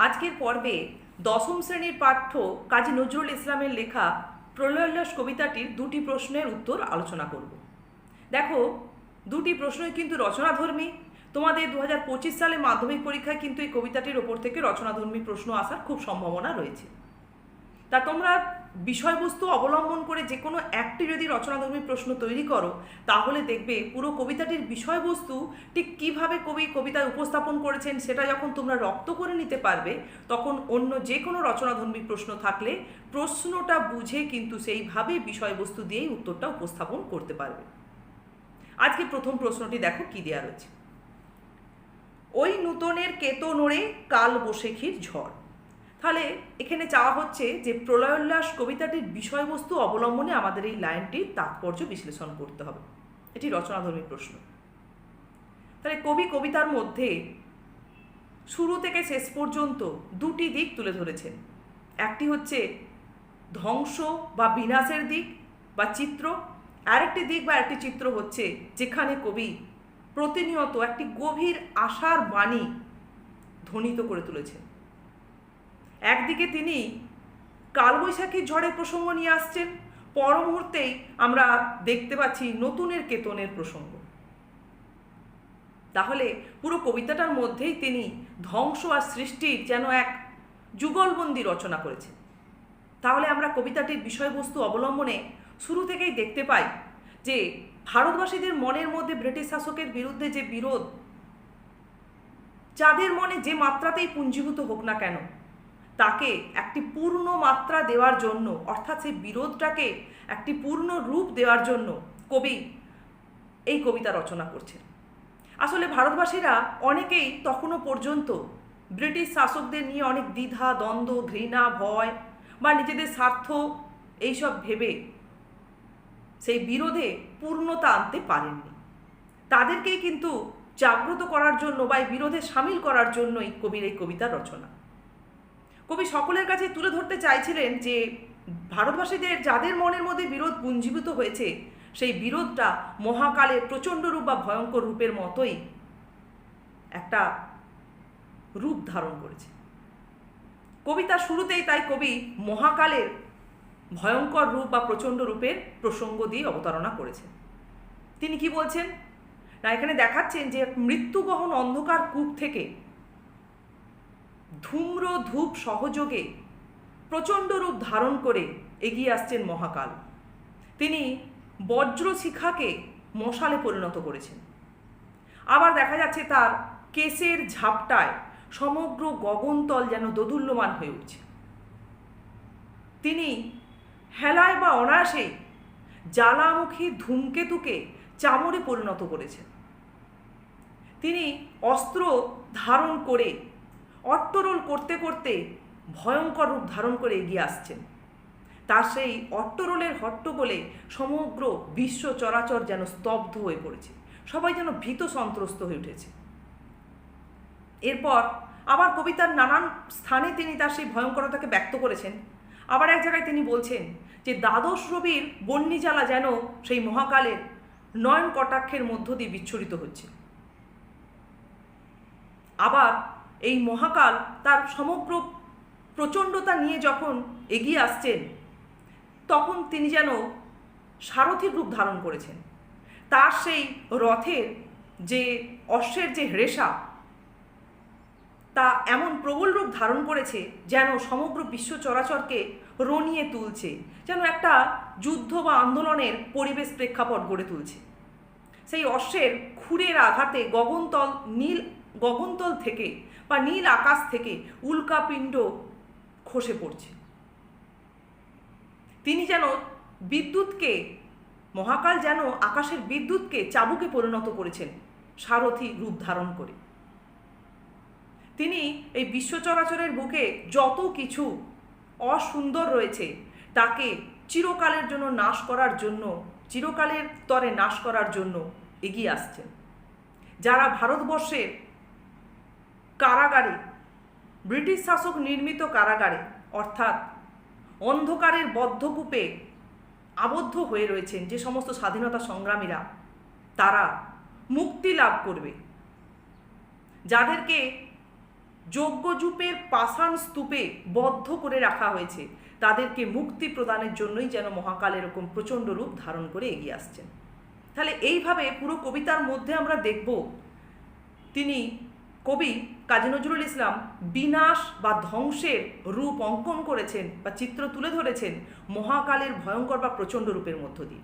আজকের পর্বে দশম শ্রেণীর পাঠ্য কাজী নজরুল ইসলামের লেখা প্রলয়োল্লাস কবিতাটির দুটি প্রশ্নের উত্তর আলোচনা করব। দেখো, দুটি প্রশ্নই কিন্তু রচনাধর্মী। তোমাদের 2025 সালে মাধ্যমিক পরীক্ষায় কিন্তু এই কবিতাটির ওপর থেকে রচনাধর্মী প্রশ্ন আসার খুব সম্ভাবনা রয়েছে। তা তোমরা বিষয়বস্তু অবলম্বন করে যে কোনো একটি যদি রচনাধর্মী প্রশ্ন তৈরি করো, তাহলে দেখবে পুরো কবিতাটির বিষয়বস্তু ঠিক কীভাবে কবি কবিতায় উপস্থাপন করেছেন সেটা যখন তোমরা রপ্ত করে নিতে পারবে, তখন অন্য যে কোনো রচনাধর্মী প্রশ্ন থাকলে প্রশ্নটা বুঝে কিন্তু সেইভাবে বিষয়বস্তু দিয়েই উত্তরটা উপস্থাপন করতে পারবে। আজকে প্রথম প্রশ্নটি দেখো কি দেওয়া রয়েছে। ওই নূতনের কেতো নড়ে কাল বৈশাখীর ঝড়। তাহলে এখানে চাওয়া হচ্ছে যে প্রলয়োল্লাস কবিতাটির বিষয়বস্তু অবলম্বনে আমাদের এই লাইনটির তাৎপর্য বিশ্লেষণ করতে হবে। এটি রচনাধর্মী প্রশ্ন। তাহলে কবি কবিতার মধ্যে শুরু থেকে শেষ পর্যন্ত দুটি দিক তুলে ধরেছেন। একটি হচ্ছে ধ্বংস বা বিনাশের দিক বা চিত্র, আরেকটি দিক বা একটি চিত্র হচ্ছে যেখানে কবি প্রতিনিয়ত একটি গভীর আশার বাণী ধ্বনিত করে তুলেছেন। একদিকে তিনি কালবৈশাখীর ঝড়ের প্রসঙ্গ নিয়ে আসছেন, পর মুহূর্তেই আমরা দেখতে পাচ্ছি নতুনের কেতনের প্রসঙ্গ। তাহলে পুরো কবিতাটার মধ্যেই তিনি ধ্বংস আর সৃষ্টির যেন এক যুগলবন্দি রচনা করেছেন। তাহলে আমরা কবিতাটির বিষয়বস্তু অবলম্বনে শুরু থেকেই দেখতে পাই যে ভারতবাসীদের মনের মধ্যে ব্রিটিশ শাসকের বিরুদ্ধে যে বিরোধ, যাদের মনে যে মাত্রাতেই পুঞ্জীভূত হোক না কেন, তাকে একটি পূর্ণ মাত্রা দেওয়ার জন্য, অর্থাৎ সেই বিরোধটাকে একটি পূর্ণ রূপ দেওয়ার জন্য কবি এই কবিতা রচনা করছেন। আসলে ভারতবাসীরা অনেকেই তখনও পর্যন্ত ব্রিটিশ শাসকদের নিয়ে অনেক দ্বিধা, দ্বন্দ্ব, ঘৃণা, ভয় বা নিজেদের স্বার্থ এইসব ভেবে সেই বিরোধে পূর্ণতা আনতে পারেননি। তাদেরকেই কিন্তু জাগ্রত করার জন্য বা এই বিরোধে সামিল করার জন্যই কবির এই কবিতার রচনা। কবি সকলের কাছে তুলে ধরতে চাইছিলেন যে ভারতবাসীদের যাদের মনের মধ্যে বিরোধ পুঞ্জীভূত হয়েছে, সেই বিরোধটা মহাকালের প্রচণ্ড রূপ বা ভয়ঙ্কর রূপের মতোই একটা রূপ ধারণ করেছে। কবিতার শুরুতেই তাই কবি মহাকালের ভয়ঙ্কর রূপ বা প্রচণ্ড রূপের প্রসঙ্গ দিয়ে অবতারণা করেছেন। তিনি কি বলছেন না, এখানে দেখাচ্ছেন যে মৃত্যুগহন অন্ধকার কূপ থেকে ধূম্র ধূপ সহযোগে প্রচণ্ড রূপ ধারণ করে এগিয়ে আসছেন মহাকাল। তিনি বজ্রশিখাকে মশালে পরিণত করেছেন। আবার দেখা যাচ্ছে তার কেশের ঝাপটায় সমগ্র গগনতল যেন দোদুল্যমান হয়ে উঠছে। তিনি হেলায় বা অনায়াসেই জ্বালামুখী ধূমকেতুকে চামড়ে পরিণত করেছেন। তিনি অস্ত্র ধারণ করে অট্টরোল করতে করতে ভয়ঙ্কর রূপ ধারণ করে এগিয়ে আসছেন। তার সেই অট্টরোলের হট্টগোলে সমগ্র বিশ্ব চরাচর যেন স্তব্ধ হয়ে পড়েছে, সবাই যেন ভীত সন্ত্রস্ত হয়ে উঠেছে। এরপর আবার কবিতার নানান স্থানে তিনি তার সেই ভয়ঙ্করতাকে ব্যক্ত করেছেন। আবার এক জায়গায় তিনি বলছেন যে দ্বাদশ রবির বহ্নিজ্বালা যেন সেই মহাকালের নয়ন কটাক্ষের মধ্য দিয়ে বিচ্ছুরিত হচ্ছে। আবার এই মহাকাল তার সমগ্র প্রচণ্ডতা নিয়ে যখন এগিয়ে আসছেন, তখন তিনি যেন সারথীর রূপ ধারণ করেছেন। তার সেই রথের যে অশ্বের যে রেশা, তা এমন প্রবল রূপ ধারণ করেছে যেন সমগ্র বিশ্ব চরাচরকে রনিয়ে তুলছে, যেন একটা যুদ্ধ বা আন্দোলনের পরিবেশ প্রেক্ষাপট গড়ে তুলছে। সেই অশ্বের খুরের আঘাতে গগনতল থেকে বা নীল আকাশ থেকে উল্কাপিণ্ড খসে পড়ছে। তিনি যেন বিদ্যুৎকে, মহাকাল যেন আকাশের বিদ্যুৎকে চাবুকে পরিণত করেছেন সারথি রূপ ধারণ করে। তিনি এই বিশ্ব চরাচরের বুকে যত কিছু অসুন্দর রয়েছে তাকে চিরকালের জন্য নাশ করার জন্য, চিরকালের তরে নাশ করার জন্য এগিয়ে আসছেন। যারা ভারতবর্ষের কারাগারে, ব্রিটিশ শাসক নির্মিত কারাগারে, অর্থাৎ অন্ধকারের বদ্ধকূপে আবদ্ধ হয়ে রয়েছেন, যে সমস্ত স্বাধীনতা সংগ্রামীরা, তারা মুক্তি লাভ করবে। যাদেরকে যজ্ঞযূপের পাষাণ স্তূপে বদ্ধ করে রাখা হয়েছে, তাদেরকে মুক্তি প্রদানের জন্যই যেন মহাকাল এরকম প্রচণ্ড রূপ ধারণ করে এগিয়ে আসছেন। তাহলে এইভাবে পুরো কবিতার মধ্যে আমরা দেখব তিনি কবি কাজী নজরুল ইসলাম বিনাশ বা ধ্বংসের রূপ অঙ্কন করেছেন বা চিত্র তুলে ধরেছেন মহাকালের ভয়ঙ্কর বা প্রচণ্ড রূপের মধ্য দিয়ে।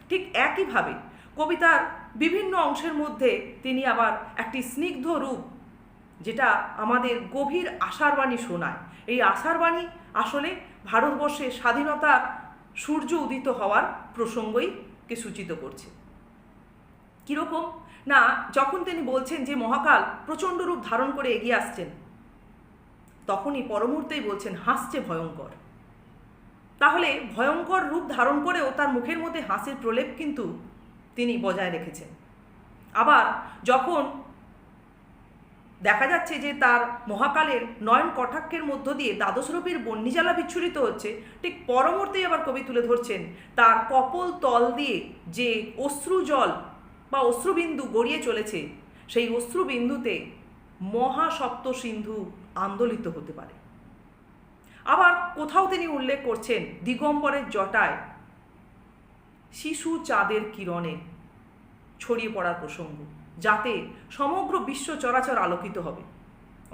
ঠিক একইভাবে কবিতার বিভিন্ন অংশের মধ্যে তিনি আবার একটি স্নিগ্ধ রূপ, যেটা আমাদের গভীর আশার বাণী শোনায়। এই আশার বাণী আসলে ভারতবর্ষে স্বাধীনতার সূর্য উদিত হওয়ার প্রসঙ্গই কে সূচিত করছে। কীরকম না, যখন তিনি বলছেন যে মহাকাল প্রচণ্ড রূপ ধারণ করে এগিয়ে আসছেন, তখনই পরমুহূর্তেই বলছেন হাসছে ভয়ঙ্কর। তাহলে ভয়ঙ্কর রূপ ধারণ করেও তার মুখের মধ্যে হাসির প্রলেপ কিন্তু তিনি বজায় রেখেছেন। আবার যখন দেখা যাচ্ছে যে তার মহাকালের নয়ন কটাক্ষের মধ্য দিয়ে দ্বাদশ রূপের বহ্নিজ্বালা বিচ্ছুরিত হচ্ছে, ঠিক পরমুহূর্তেই আবার কবি তুলে ধরছেন তার কপোল তল দিয়ে যে অশ্রুজল বা অশ্রুবিন্দু গড়িয়ে চলেছে, সেই অশ্রুবিন্দুতে মহাসপ্ত সিন্ধু আন্দোলিত হতে পারে। আবার কোথাও তিনি উল্লেখ করছেন দিগম্বরের জটায় শিশু চাঁদের কিরণে ছড়িয়ে পড়ার প্রসঙ্গ, যাতে সমগ্র বিশ্ব চরাচর আলোকিত হবে,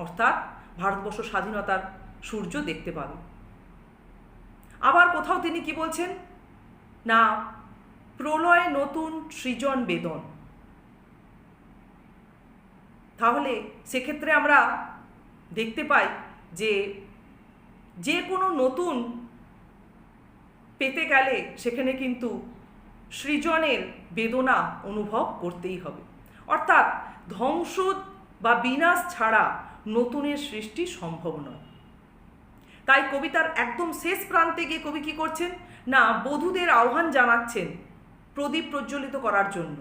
অর্থাৎ ভারতবর্ষ স্বাধীনতার সূর্য দেখতে পাবে। আবার কোথাও তিনি কি বলছেন না, প্রলয় নতুন সৃজন বেদন। তাহলে সেক্ষেত্রে আমরা দেখতে পাই যে কোনো নতুন পেতে গেলে সেখানে কিন্তু সৃজনের বেদনা অনুভব করতেই হবে, অর্থাৎ ধ্বংস বা বিনাশ ছাড়া নতুনের সৃষ্টি সম্ভব নয়। তাই কবিতার একদম শেষ প্রান্তে গিয়ে কবি কী করছেন না, বধূদের আহ্বান জানাচ্ছেন প্রদীপ প্রজ্বলিত করার জন্য,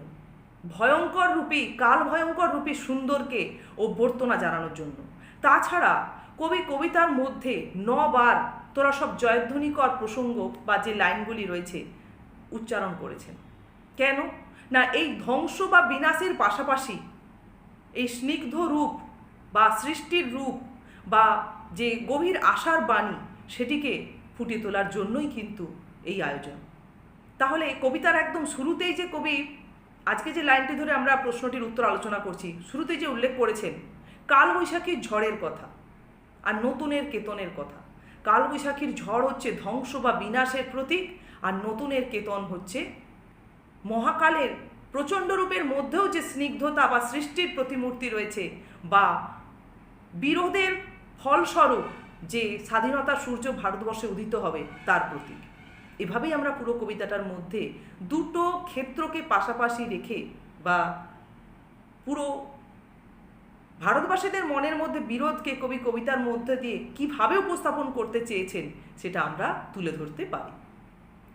ভয়ঙ্কর রূপী কাল ভয়ঙ্কর রূপী সুন্দরকে অভ্যর্থনা জানানোর জন্য। তাছাড়া কবি কবিতার মধ্যে 9 বার তোরা সব জয়ধ্বনিকর প্রসঙ্গ বা যে লাইনগুলি রয়েছে উচ্চারণ করেছেন। কেন না, এই ধ্বংস বা বিনাশের পাশাপাশি এই স্নিগ্ধ রূপ বা সৃষ্টির রূপ বা যে গভীর আশার বাণী, সেটিকে ফুটিয়ে তোলার জন্যই কিন্তু এই আয়োজন। তাহলে কবিতার একদম শুরুতেই যে কবি আজকে যে লাইনটি ধরে আমরা প্রশ্নটির উত্তর আলোচনা করছি, শুরুতেই যে উল্লেখ করেছেন কালবৈশাখীর ঝড়ের কথা আর নতুনের কেতনের কথা। কালবৈশাখীর ঝড় হচ্ছে ধ্বংস বা বিনাশের প্রতীক, আর নতুনের কেতন হচ্ছে মহাকালের প্রচণ্ড রূপের মধ্যেও যে স্নিগ্ধতা বা সৃষ্টির প্রতিমূর্তি রয়েছে, বা বিরোধের ফলস্বরূপ যে স্বাধীনতার সূর্য ভারতবর্ষে উদিত হবে তার প্রতীক। এভাবেই আমরা পুরো কবিতাটার মধ্যে দুটো ক্ষেত্রকে পাশাপাশি রেখে বা পুরো ভারতবাসীদের মনের মধ্যে বিরোধকে কবি কবিতার মধ্যে দিয়ে কিভাবে উপস্থাপন করতে চেয়েছেন সেটা আমরা তুলে ধরতে পারি।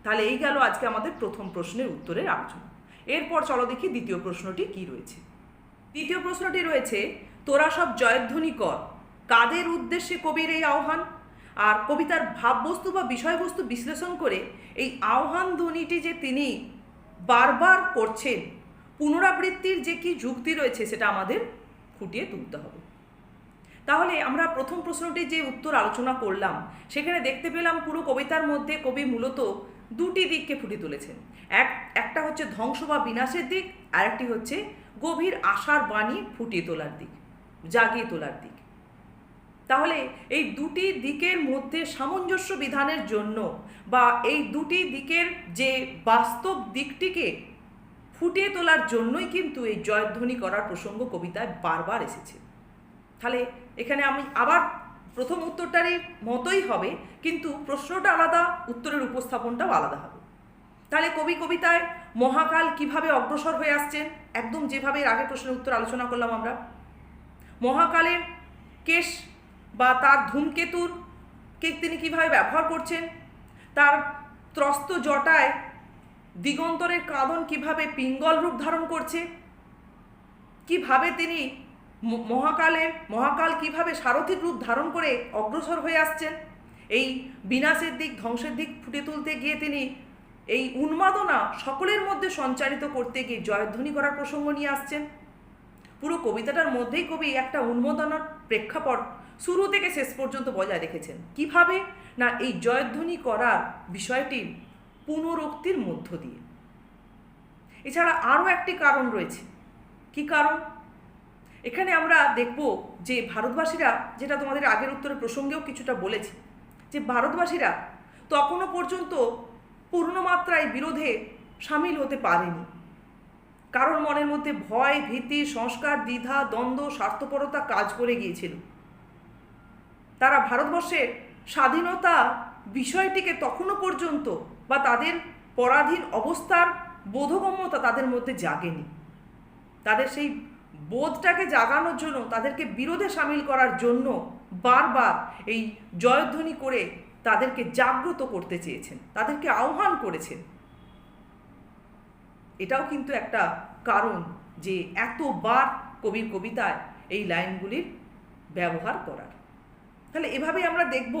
তাহলে এই গেল আজকে আমাদের প্রথম প্রশ্নের উত্তরের আলোচনা। এরপর চলো দেখি দ্বিতীয় প্রশ্নটি কি রয়েছে। দ্বিতীয় প্রশ্নটি রয়েছে, তোরা সব জয়ধ্বনি কর, কাদের উদ্দেশ্যে কবির এই আহ্বান? আর কবিতার ভাববস্তু বা বিষয়বস্তু বিশ্লেষণ করে এই আহ্বান ধ্বনিটি যে তিনি বারবার করছেন, পুনরাবৃত্তির যে কি যুক্তি রয়েছে সেটা আমাদের ফুটিয়ে তুলতে হবে। তাহলে আমরা প্রথম প্রশ্নটির যে উত্তর আলোচনা করলাম, সেখানে দেখতে পেলাম পুরো কবিতার মধ্যে কবি মূলত দুটি দিককে ফুটিয়ে তুলেছেন। একটা হচ্ছে ধ্বংস বা বিনাশের দিক, আর একটি হচ্ছে গভীর আশার বাণী ফুটিয়ে তোলার দিক, জাগিয়ে তোলার দিক। তাহলে এই দুটি দিকের মধ্যে সামঞ্জস্য বিধানের জন্য বা এই দুটি দিকের যে বাস্তব দিকটিকে ফুটিয়ে তোলার জন্যই কিন্তু এই জয়ধ্বনি করার প্রসঙ্গ কবিতায় বারবার এসেছে। তাহলে এখানে আমি আবার প্রথম উত্তরটারই মতোই হবে, কিন্তু প্রশ্নটা আলাদা, উত্তরের উপস্থাপনটাও আলাদা হবে। তাহলে কবি কবিতায় মহাকাল কিভাবে অগ্রসর হয়ে আসছেন, একদম যেভাবে এর আগের প্রশ্নের উত্তর আলোচনা করলাম আমরা, মহাকালের কেশ বা তার ধূমকেতুর কে তিনি কিভাবে ব্যবহার করছেন, তার ত্রস্ত জটায় দিগন্তরের কাঁদন কিভাবে পিঙ্গল রূপ ধারণ করছে, কিভাবে তিনি মহাকাল কিভাবে সারথীর রূপ ধারণ করে অগ্রসর হয়ে আসছেন, এই বিনাশের দিক ধ্বংসের দিক ফুটিয়ে তুলতে গিয়ে তিনি এই উন্মাদনা সকলের মধ্যে সঞ্চারিত করতে গিয়ে জয়ধ্বনি করার প্রসঙ্গ নিয়ে আসছেন। পুরো কবিতাটার মধ্যেই কবি একটা প্রেক্ষাপট শুরু থেকে শেষ পর্যন্ত বজায় রেখেছেন। কিভাবে? না এই জয়ধ্বনি করার বিষয়টির পুনরুক্তির মধ্য দিয়ে। এছাড়া আরও একটি কারণ রয়েছে। কি কারণ? এখানে আমরা দেখব যে ভারতবাসীরা, যেটা তোমাদের আগের উত্তরের প্রসঙ্গেও কিছুটা বলেছি, যে ভারতবাসীরা তখনও পর্যন্ত পূর্ণমাত্রায় বিরোধে সামিল হতে পারেনি। কারণ মনের মধ্যে ভয়, ভীতি, সংস্কার, দ্বিধা, দ্বন্দ্ব, স্বার্থপরতা কাজ করে গিয়েছিল। তারা ভারতবর্ষের স্বাধীনতা বিষয়টিকে তখনও পর্যন্ত বা তাদের পরাধীন অবস্থার বোধগম্যতা তাদের মধ্যে জাগেনি। তাদের সেই বোধটাকে জাগানোর জন্য, তাদেরকে বিরোধে সামিল করার জন্য বারবার এই জয়ধ্বনি করে তাদেরকে জাগ্রত করতে চেয়েছেন, তাদেরকে আহ্বান করেছেন। এটাও কিন্তু একটা কারণ যে এতবার কবির কবিতায় এই লাইনগুলির ব্যবহার করার। তাহলে এভাবেই আমরা দেখব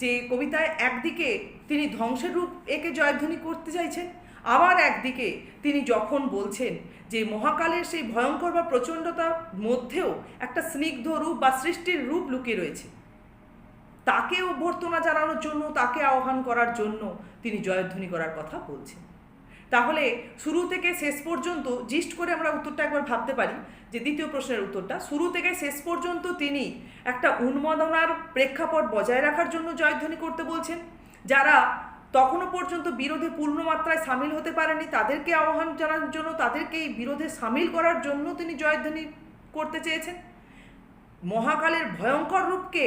যে কবিতায় একদিকে তিনি ধ্বংসের রূপ একে জয়ধ্বনি করতে চাইছেন, আবার একদিকে তিনি যখন বলছেন যে মহাকালের সেই ভয়ঙ্কর বা প্রচণ্ডতার মধ্যেও একটা স্নিগ্ধ রূপ বা সৃষ্টির রূপ লুকিয়ে রয়েছে, তাকে অভ্যর্থনা জানানোর জন্য, তাকে আহ্বান করার জন্য তিনি জয়ধ্বনি করার কথা বলছেন। তাহলে শুরু থেকে শেষ পর্যন্ত জিস্ট করে আমরা উত্তরটা একবার ভাবতে পারি যে দ্বিতীয় প্রশ্নের উত্তরটা, শুরু থেকে শেষ পর্যন্ত তিনি একটা উন্মাদনার প্রেক্ষাপট বজায় রাখার জন্য জয়ধ্বনি করতে বলছেন। যারা তখনও পর্যন্ত বিরোধে পূর্ণমাত্রায় সামিল হতে পারেনি তাদেরকে আহ্বান জানানোর জন্য, তাদেরকে এই বিরোধে সামিল করার জন্য তিনি জয়ধ্বনি করতে চেয়েছেন। মহাকালের ভয়ঙ্কর রূপকে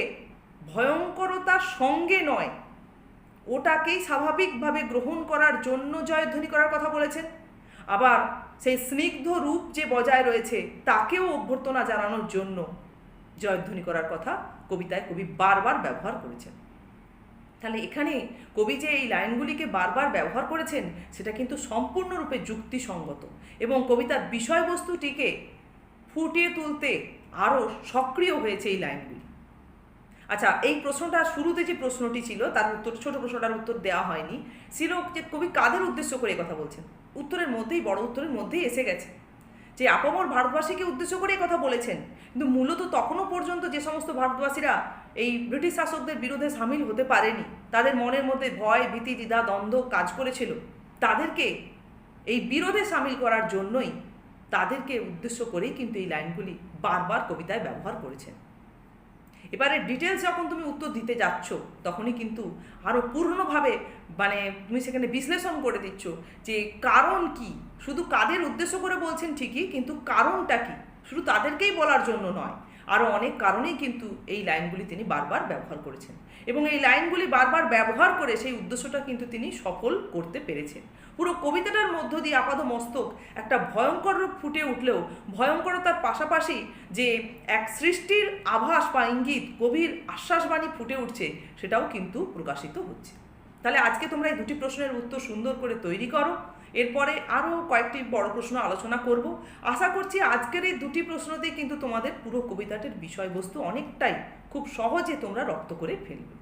ভয়ঙ্করতার সঙ্গে নয়, ওটাকেই স্বাভাবিকভাবে গ্রহণ করার জন্য জয়ধ্বনি করার কথা বলেছেন। আবার সেই স্নিগ্ধ রূপ যে বজায় রয়েছে তাকেও অভ্যর্থনা জানানোর জন্য জয়ধ্বনি করার কথা কবিতায় কবি বারবার ব্যবহার করেছেন। তাহলে এখানে কবি যে এই লাইনগুলিকে বারবার ব্যবহার করেছেন সেটা কিন্তু সম্পূর্ণরূপে যুক্তিসঙ্গত এবং কবিতার বিষয়বস্তুটিকে ফুটিয়ে তুলতে আরও সক্রিয় হয়েছে এই লাইনগুলি। আচ্ছা, এই প্রশ্নটা শুরুতে যে প্রশ্নটি ছিল তার উত্তর, ছোট প্রশ্নটার উত্তর দেওয়া হয়নি, ছিল যে কবি কাদের উদ্দেশ্য করে কথা বলছেন। উত্তরের মধ্যেই, বড় উত্তরের মধ্যেই এসে গেছে যে আপামর ভারতবাসীকে উদ্দেশ্য করে কথা বলেছেন। কিন্তু মূলত তখনও পর্যন্ত যে সমস্ত ভারতবাসীরা এই ব্রিটিশ শাসকদের বিরুদ্ধে সামিল হতে পারেনি, তাদের মনের মধ্যে ভয়, ভীতি, দ্বিধা, দ্বন্দ্ব কাজ করেছিল, তাদেরকে এই বিরোধে সামিল করার জন্যই, তাদেরকে উদ্দেশ্য করেই কিন্তু এই লাইনগুলি বারবার কবিতায় ব্যবহার করেছেন। এবারে ডিটেলস যখন তুমি উত্তর দিতে যাচ্ছ তখনই কিন্তু আরও পূর্ণভাবে তুমি সেখানে বিশ্লেষণ করে দিচ্ছ যে কারণ কি, শুধু কাদের উদ্দেশ্য করে বলছেন ঠিকই, কিন্তু কারণটা কি শুধু তাদেরকেই বলার জন্য নয়, আরও অনেক কারণেই কিন্তু এই লাইনগুলি তিনি বারবার ব্যবহার করেছেন এবং এই লাইনগুলি বারবার ব্যবহার করে সেই উদ্দেশ্যটা কিন্তু তিনি সফল করতে পেরেছেন। পুরো কবিতাটার মধ্য দিয়ে আপাদমস্তক একটা ভয়ঙ্কর রূপ ফুটে উঠলেও ভয়ঙ্করতার পাশাপাশি যে এক সৃষ্টির আভাস বা ইঙ্গিত, গভীর আশ্বাসবাণী ফুটে উঠছে সেটাও কিন্তু প্রকাশিত হচ্ছে। তাহলে আজকে তোমরা এই দুটি প্রশ্নের উত্তর সুন্দর করে তৈরি করো, এরপরে আরও কয়েকটি বড় প্রশ্ন আলোচনা করব। আশা করছি আজকের এই দুটি প্রশ্নতেই কিন্তু তোমাদের পুরো কবিতাটির বিষয়বস্তু অনেকটাই খুব সহজে তোমরা রপ্ত করে ফেলবে।